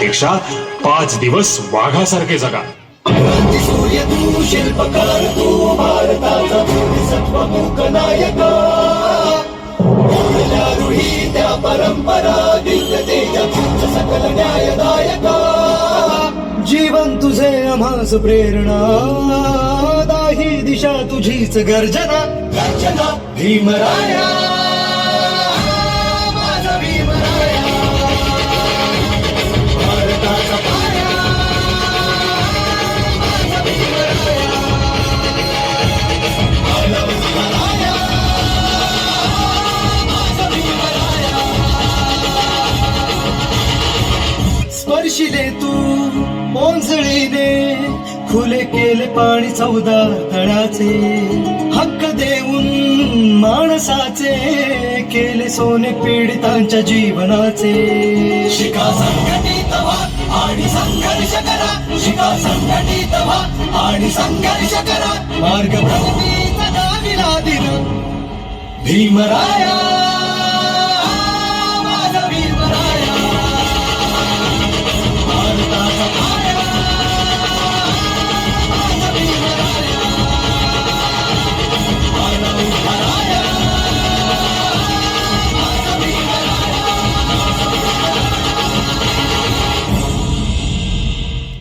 पेक्षा 5 दिवस वाघासारखे जगा. सूर्य तू शिल्पकार तू भारताचा सत्वमुख नायक रूढी त्या परंपरा दिव्य तेज सकल न्यायदायक जीवन तुझे आम्हास प्रेरणा दाही दिशा तुझीच गर्जना गर्जना भीमराया माझा भीमराया भारताचा पाया माझा भीमराया आला भीमराया माझा भीमराया स्पर्शिले तू मोंजळीने खुले केले पाणी 14 तळाचे हक्क देऊन माणसाचे केले सोने पीडितांच्या जीवनाचे शिका संघटित व्हा आणि संघर्ष करा शिका संघटित व्हा आणि संघर्ष करा मार्ग प्रगतीचा दाविला दिला भीमराया